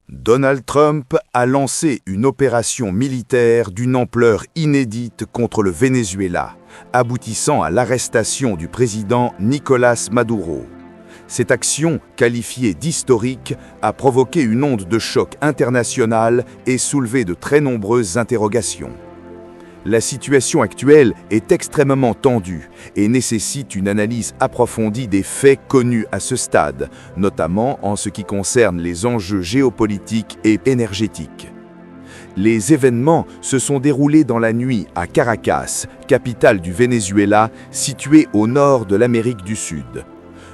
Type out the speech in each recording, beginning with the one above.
Donald Trump a lancé une opération militaire d'une ampleur inédite contre le Venezuela, aboutissant à l'arrestation du président Nicolás Maduro. Cette action, qualifiée d'historique, a provoqué une onde de choc internationale et soulevé de très nombreuses interrogations. La situation actuelle est extrêmement tendue et nécessite une analyse approfondie des faits connus à ce stade, notamment en ce qui concerne les enjeux géopolitiques et énergétiques. Les événements se sont déroulés dans la nuit à Caracas, capitale du Venezuela, située au nord de l'Amérique du Sud.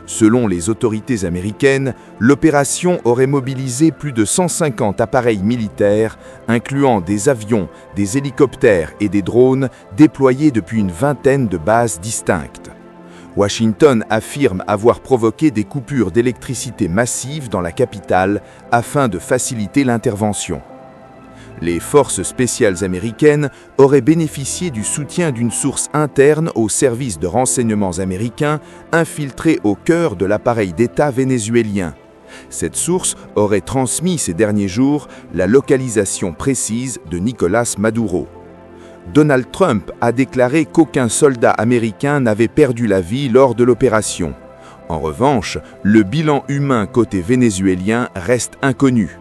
Selon les autorités américaines, l'opération aurait mobilisé plus de 150 appareils militaires, incluant des avions, des hélicoptères et des drones déployés depuis une vingtaine de bases distinctes. Washington affirme avoir provoqué des coupures d'électricité massives dans la capitale afin de faciliter l'intervention. Les forces spéciales américaines auraient bénéficié du soutien d'une source interne aux services de renseignements américains infiltrés au cœur de l'appareil d'État vénézuélien. Cette source aurait transmis ces derniers jours la localisation précise de Nicolás Maduro. Donald Trump a déclaré qu'aucun soldat américain n'avait perdu la vie lors de l'opération. En revanche, le bilan humain côté vénézuélien reste inconnu.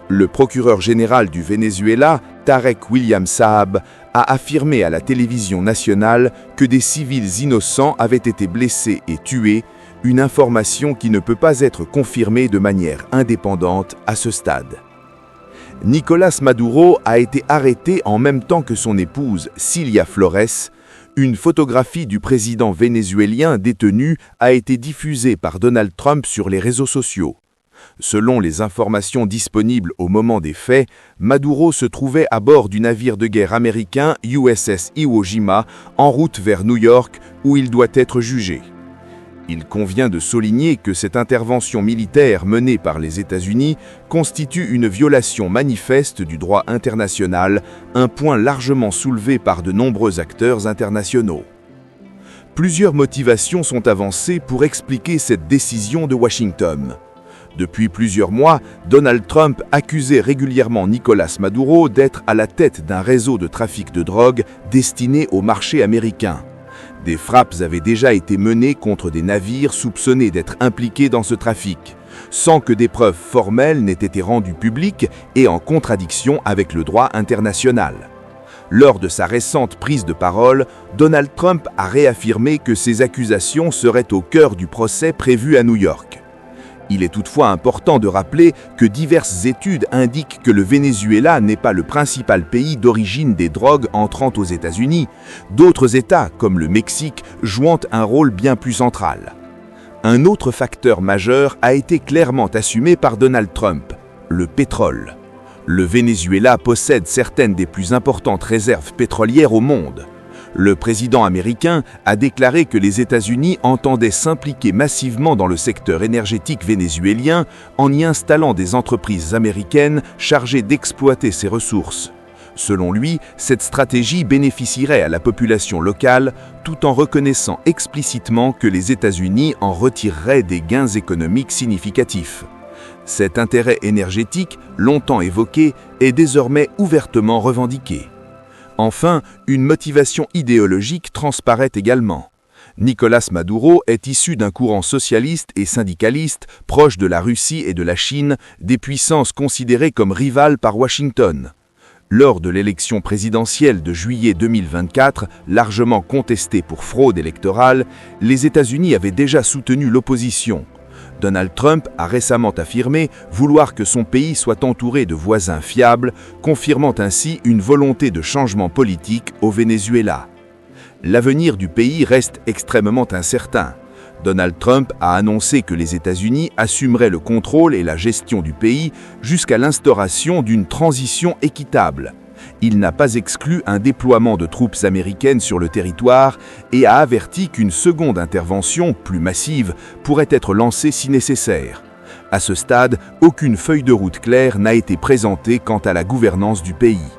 Le procureur général du Venezuela, Tarek William Saab, a affirmé à la télévision nationale que des civils innocents avaient été blessés et tués, une information qui ne peut pas être confirmée de manière indépendante à ce stade. Nicolás Maduro a été arrêté en même temps que son épouse, Cilia Flores. Une photographie du président vénézuélien détenu a été diffusée par Donald Trump sur les réseaux sociaux. Selon les informations disponibles au moment des faits, Maduro se trouvait à bord du navire de guerre américain USS Iwo Jima en route vers New York où il doit être jugé. Il convient de souligner que cette intervention militaire menée par les États-Unis constitue une violation manifeste du droit international, un point largement soulevé par de nombreux acteurs internationaux. Plusieurs motivations sont avancées pour expliquer cette décision de Washington. Depuis plusieurs mois, Donald Trump accusait régulièrement Nicolás Maduro d'être à la tête d'un réseau de trafic de drogue destiné au marché américain. Des frappes avaient déjà été menées contre des navires soupçonnés d'être impliqués dans ce trafic, sans que des preuves formelles n'aient été rendues publiques et en contradiction avec le droit international. Lors de sa récente prise de parole, Donald Trump a réaffirmé que ces accusations seraient au cœur du procès prévu à New York. Il est toutefois important de rappeler que diverses études indiquent que le Venezuela n'est pas le principal pays d'origine des drogues entrant aux États-Unis, d'autres États, comme le Mexique, jouant un rôle bien plus central. Un autre facteur majeur a été clairement assumé par Donald Trump, le pétrole. Le Venezuela possède certaines des plus importantes réserves pétrolières au monde. Le président américain a déclaré que les États-Unis entendaient s'impliquer massivement dans le secteur énergétique vénézuélien en y installant des entreprises américaines chargées d'exploiter ces ressources. Selon lui, cette stratégie bénéficierait à la population locale tout en reconnaissant explicitement que les États-Unis en retireraient des gains économiques significatifs. Cet intérêt énergétique, longtemps évoqué, est désormais ouvertement revendiqué. Enfin, une motivation idéologique transparaît également. Nicolás Maduro est issu d'un courant socialiste et syndicaliste proche de la Russie et de la Chine, des puissances considérées comme rivales par Washington. Lors de l'élection présidentielle de juillet 2024, largement contestée pour fraude électorale, les États-Unis avaient déjà soutenu l'opposition. Donald Trump a récemment affirmé vouloir que son pays soit entouré de voisins fiables, confirmant ainsi une volonté de changement politique au Venezuela. L'avenir du pays reste extrêmement incertain. Donald Trump a annoncé que les États-Unis assumeraient le contrôle et la gestion du pays jusqu'à l'instauration d'une transition équitable. Il n'a pas exclu un déploiement de troupes américaines sur le territoire et a averti qu'une seconde intervention, plus massive, pourrait être lancée si nécessaire. À ce stade, aucune feuille de route claire n'a été présentée quant à la gouvernance du pays.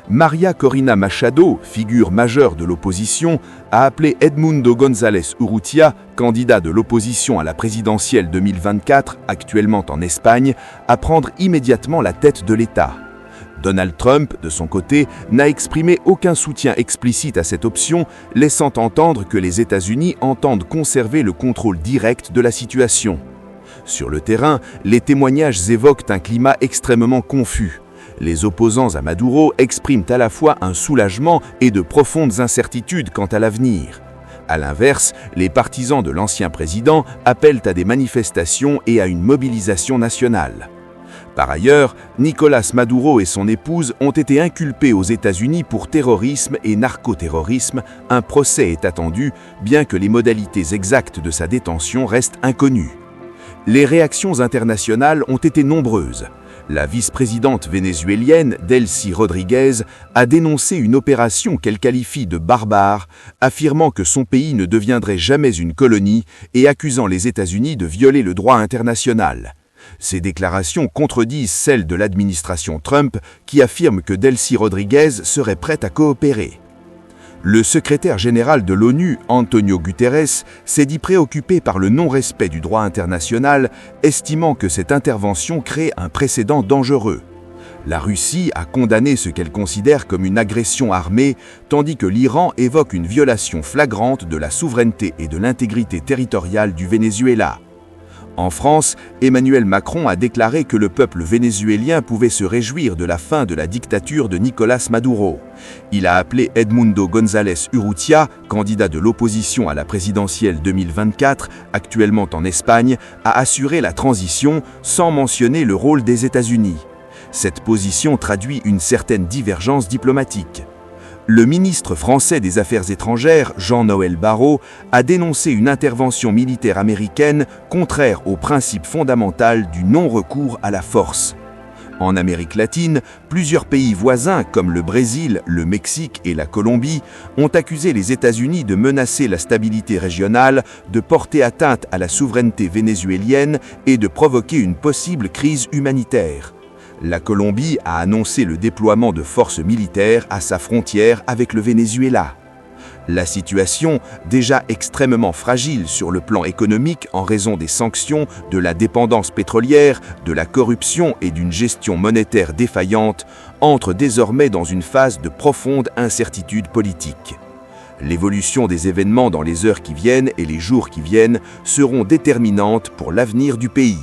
María Corina Machado, figure majeure de l'opposition, a appelé Edmundo González Urrutia, candidat de l'opposition à la présidentielle 2024, actuellement en Espagne, à prendre immédiatement la tête de l'État. Donald Trump, de son côté, n'a exprimé aucun soutien explicite à cette option, laissant entendre que les États-Unis entendent conserver le contrôle direct de la situation. Sur le terrain, les témoignages évoquent un climat extrêmement confus. Les opposants à Maduro expriment à la fois un soulagement et de profondes incertitudes quant à l'avenir. À l'inverse, les partisans de l'ancien président appellent à des manifestations et à une mobilisation nationale. Par ailleurs, Nicolás Maduro et son épouse ont été inculpés aux États-Unis pour terrorisme et narcoterrorisme. Un procès est attendu, bien que les modalités exactes de sa détention restent inconnues. Les réactions internationales ont été nombreuses. La vice-présidente vénézuélienne, Delcy Rodríguez, a dénoncé une opération qu'elle qualifie de barbare, affirmant que son pays ne deviendrait jamais une colonie et accusant les États-Unis de violer le droit international. Ces déclarations contredisent celles de l'administration Trump qui affirme que Delcy Rodríguez serait prête à coopérer. Le secrétaire général de l'ONU, Antonio Guterres, s'est dit préoccupé par le non-respect du droit international, estimant que cette intervention crée un précédent dangereux. La Russie a condamné ce qu'elle considère comme une agression armée, tandis que l'Iran évoque une violation flagrante de la souveraineté et de l'intégrité territoriale du Venezuela. En France, Emmanuel Macron a déclaré que le peuple vénézuélien pouvait se réjouir de la fin de la dictature de Nicolás Maduro. Il a appelé Edmundo González Urrutia, candidat de l'opposition à la présidentielle 2024, actuellement en Espagne, à assurer la transition sans mentionner le rôle des États-Unis. Cette position traduit une certaine divergence diplomatique. Le ministre français des Affaires étrangères, Jean-Noël Barrot, a dénoncé une intervention militaire américaine contraire au principe fondamental du non-recours à la force. En Amérique latine, plusieurs pays voisins comme le Brésil, le Mexique et la Colombie ont accusé les États-Unis de menacer la stabilité régionale, de porter atteinte à la souveraineté vénézuélienne et de provoquer une possible crise humanitaire. La Colombie a annoncé le déploiement de forces militaires à sa frontière avec le Venezuela. La situation, déjà extrêmement fragile sur le plan économique en raison des sanctions, de la dépendance pétrolière, de la corruption et d'une gestion monétaire défaillante, entre désormais dans une phase de profonde incertitude politique. L'évolution des événements dans les heures qui viennent et les jours qui viennent seront déterminantes pour l'avenir du pays.